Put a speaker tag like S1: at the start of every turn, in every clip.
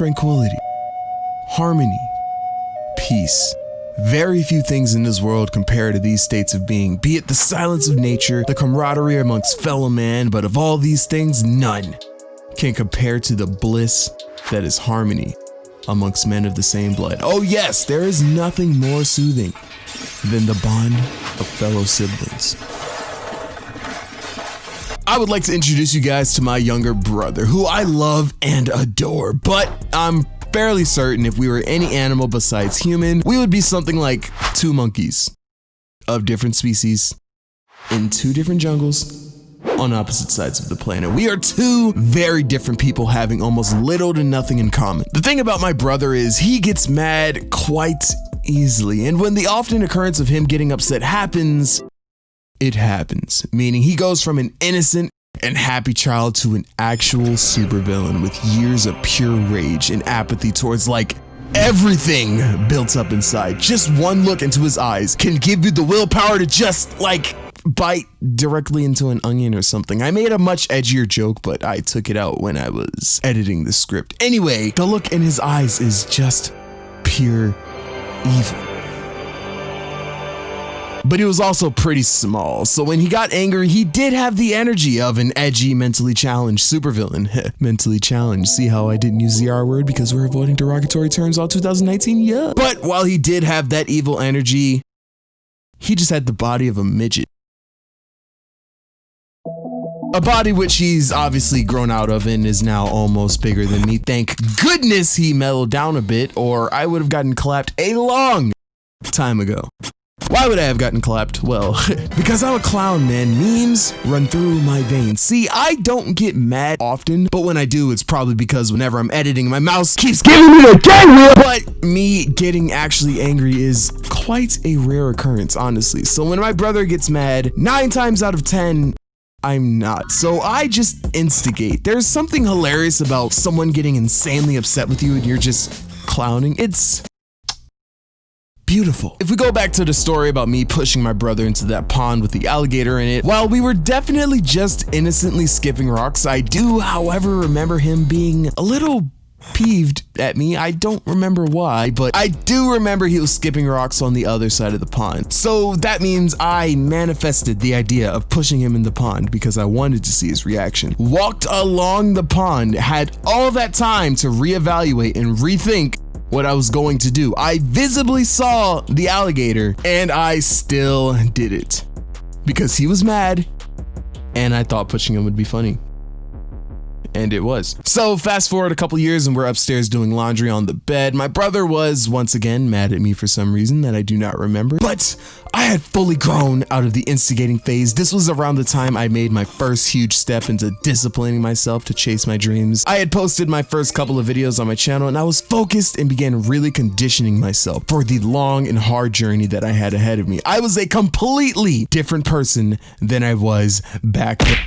S1: tranquility, harmony, peace. Very few things in this world compare to these states of being, be it the silence of nature, the camaraderie amongst fellow man, but of all these things, none can compare to the bliss that is harmony amongst men of the same blood. Oh yes, there is nothing more soothing than the bond of fellow siblings. I would like to introduce you guys to my younger brother, who I love and adore, but I'm fairly certain if we were any animal besides human, we would be something like two monkeys of different species in two different jungles on opposite sides of the planet. We are two very different people having almost little to nothing in common. The thing about my brother is he gets mad quite easily, and when the often occurrence of him getting upset happens, it happens, meaning he goes from an innocent and happy child to an actual supervillain with years of pure rage and apathy towards like everything built up inside. Just one look into his eyes can give you the willpower to just like bite directly into an onion or something. I made a much edgier joke, but I took it out when I was editing the script. Anyway, the look in his eyes is just pure evil. But he was also pretty small, so when he got angry, he did have the energy of an edgy, mentally challenged supervillain. Mentally challenged. See how I didn't use the R word because we're avoiding derogatory terms all 2019? Yeah. But while he did have that evil energy, he just had the body of a midget. A body which he's obviously grown out of and is now almost bigger than me. Thank goodness he mellowed down a bit, or I would have gotten clapped a long time ago. Why would I have gotten clapped? Well, because I'm a clown, man. Memes run through my veins. See, I don't get mad often, but when I do, it's probably because whenever I'm editing, my mouse keeps giving me a gang wheel. But me getting actually angry is quite a rare occurrence, honestly. So when my brother gets mad, 9 times out of 10, I'm not. So I just instigate. There's something hilarious about someone getting insanely upset with you and you're just clowning. It's beautiful. If we go back to the story about me pushing my brother into that pond with the alligator in it, while we were definitely just innocently skipping rocks, I do, however, remember him being a little peeved at me. I don't remember why, but I do remember he was skipping rocks on the other side of the pond. So that means I manifested the idea of pushing him in the pond because I wanted to see his reaction. Walked along the pond, had all that time to reevaluate and rethink what I was going to do. I visibly saw the alligator and I still did it because he was mad and I thought pushing him would be funny. And it was. So fast forward a couple years and we're upstairs doing laundry on the bed. My brother was once again mad at me for some reason that I do not remember, but I had fully grown out of the instigating phase. This was around the time I made my first huge step into disciplining myself to chase my dreams. I had posted my first couple of videos on my channel and I was focused and began really conditioning myself for the long and hard journey that I had ahead of me. I was a completely different person than I was back then.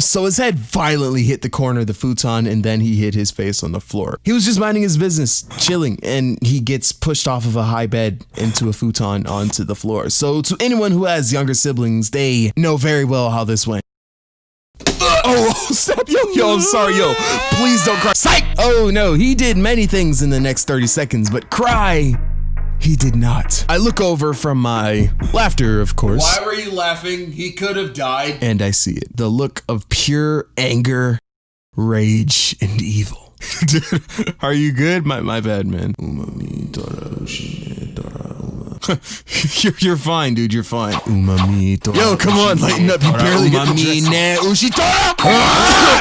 S1: So his head violently hit the corner of the futon and then he hit his face on the floor. He was just minding his business, chilling, and he gets pushed off of a high bed into a futon onto the floor. So to anyone who has younger siblings, they know very well how this went. Oh, stop, yo, I'm sorry, yo, please don't cry. Psych! Oh no, he did many things in the next 30 seconds, but cry, he did not. I look over from my laughter, of course.
S2: Why were you laughing? He could have died.
S1: And I see it. The look of pure anger, rage, and evil. Dude, are you good? My bad, man. You're fine, dude. You're fine. Yo, come on, lighten up. You barely get the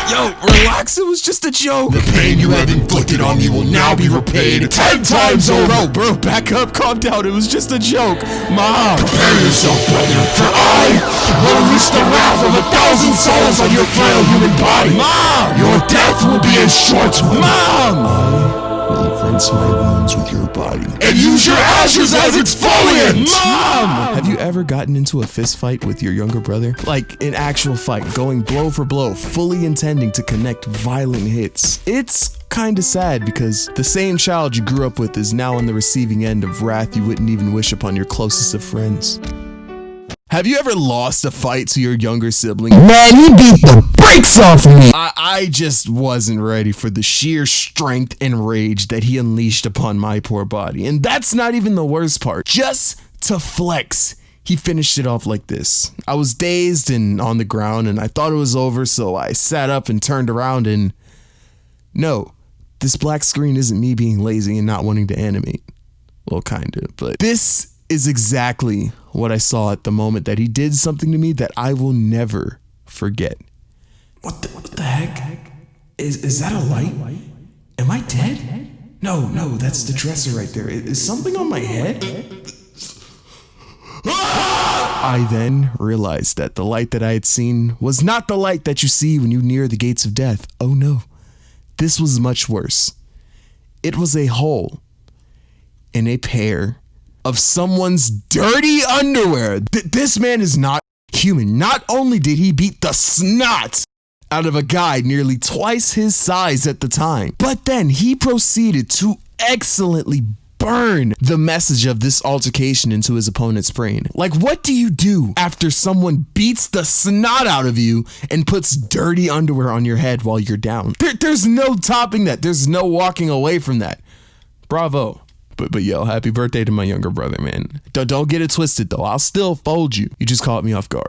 S1: Yo, relax. It was just a joke.
S2: The pain you have inflicted on me will now be repaid 10 times over.
S1: Bro, back up. Calm down. It was just a joke. Mom.
S2: Prepare yourself, brother, for I will unleash the wrath of 1,000 souls on your frail human body.
S1: Mom.
S2: Your death will be a short one.
S1: Mom.
S2: Will rinse my wounds with your body and use your ashes as exfoliant.
S1: Mom! Have you ever gotten into a fist fight with your younger brother? Like an actual fight, going blow for blow, fully intending to connect violent hits. It's kinda sad because the same child you grew up with is now on the receiving end of wrath you wouldn't even wish upon your closest of friends. Have you ever lost a fight to your younger sibling?
S2: Man, he beat the brakes hands off of me!
S1: I just wasn't ready for the sheer strength and rage that he unleashed upon my poor body. And that's not even the worst part. Just to flex, he finished it off like this. I was dazed and on the ground, and I thought it was over, so I sat up and turned around, and no, this black screen isn't me being lazy and not wanting to animate. Well, kinda, but this is exactly what I saw at the moment that he did something to me that I will never forget. What the heck? Is that a light? Am I dead? No, that's the dresser right there. Is something on my head? I then realized that the light that I had seen was not the light that you see when you near the gates of death. Oh no, this was much worse. It was a hole in a pair of someone's dirty underwear. This man is not human. Not only did he beat the snot out of a guy nearly twice his size at the time, but then he proceeded to excellently burn the message of this altercation into his opponent's brain. Like, what do you do after someone beats the snot out of you and puts dirty underwear on your head while you're down? There's no topping that. There's no walking away from that. Bravo. But yo, happy birthday to my younger brother, man. Don't get it twisted though. I'll still fold you. You just caught me off guard.